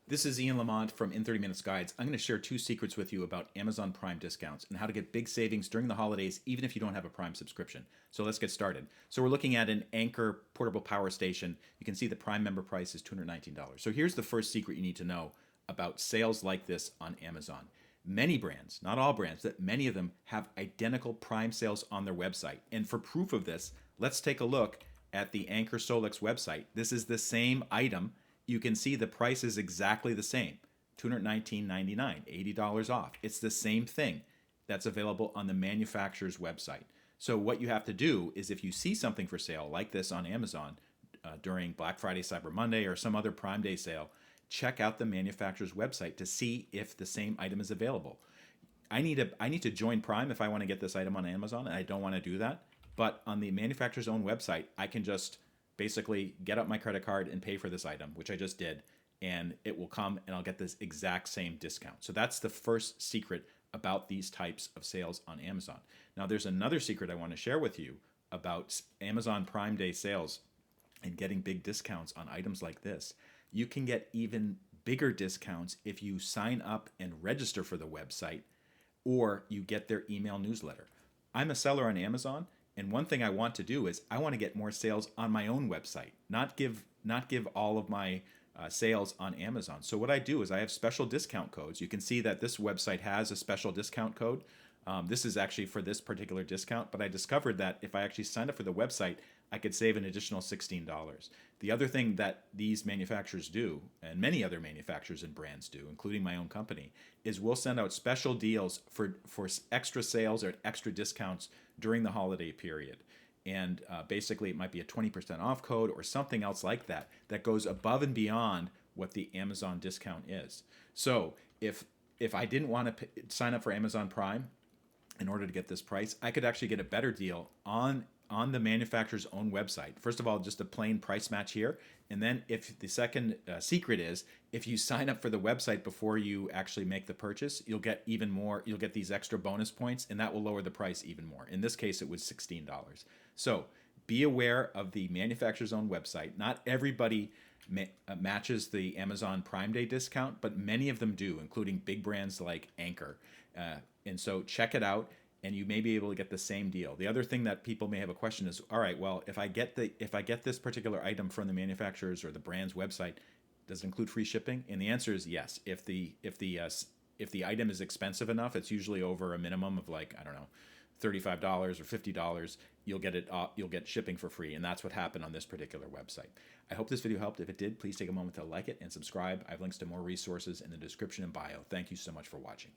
This is Ian Lamont from In 30 Minutes Guides. I'm going to share two secrets with you about Amazon Prime discounts and how to get big savings during the holidays, even if you don't have a Prime subscription. So let's get started. So we're looking at an Anchor portable power station. You can see the Prime member price is $219. So here's the first secret you need to know about sales like this on Amazon. Many brands, not all brands, but many of them have identical Prime sales on their website. And for proof of this, let's take a look at the Anchor Solix website. This is the same item. You can see the price is exactly the same, $219.99, $80 off. It's the same thing that's available on the manufacturer's website. So what you have to do is if you see something for sale like this on Amazon during Black Friday, Cyber Monday, or some other Prime Day sale, check out the manufacturer's website to see if the same item is available. I need to join Prime if I want to get this item on Amazon, and I don't want to do that. But on the manufacturer's own website, I can just basically get up my credit card and pay for this item, which I just did, and it will come and I'll get this exact same discount. So that's the first secret about these types of sales on Amazon. Now, there's another secret I want to share with you about Amazon Prime Day sales and getting big discounts on items like this. You can get even bigger discounts if you sign up and register for the website or you get their email newsletter. I'm a seller on Amazon, and one thing I want to do is I want to get more sales on my own website, not give all of my sales on Amazon. So what I do is I have special discount codes. You can see that this website has a special discount code. This is actually for this particular discount, but I discovered that if I actually signed up for the website, I could save an additional $16. The other thing that these manufacturers do, and many other manufacturers and brands do, including my own company, is we'll send out special deals for extra sales or extra discounts during the holiday period. And basically, it might be a 20% off code or something else like that that goes above and beyond what the Amazon discount is. So if I didn't want to sign up for Amazon Prime in order to get this price, I could actually get a better deal on the manufacturer's own website. First of all, just a plain price match here. And then if the second secret is if you sign up for the website before you actually make the purchase, you'll get even more. You'll get these extra bonus points, and that will lower the price even more. In this case, it was $16. So be aware of the manufacturer's own website. Not everybody matches the Amazon Prime Day discount, but many of them do, including big brands like Anchor. And so check it out, and you may be able to get the same deal. The other thing that people may have a question is, all right, well, if I get this particular item from the manufacturer's or the brand's website, does it include free shipping? And the answer is yes. If the item is expensive enough, it's usually over a minimum of like, I don't know, $35 or $50. You'll get shipping for free, and that's what happened on this particular website. I hope this video helped. If it did, please take a moment to like it and subscribe. I have links to more resources in the description and bio. Thank you so much for watching.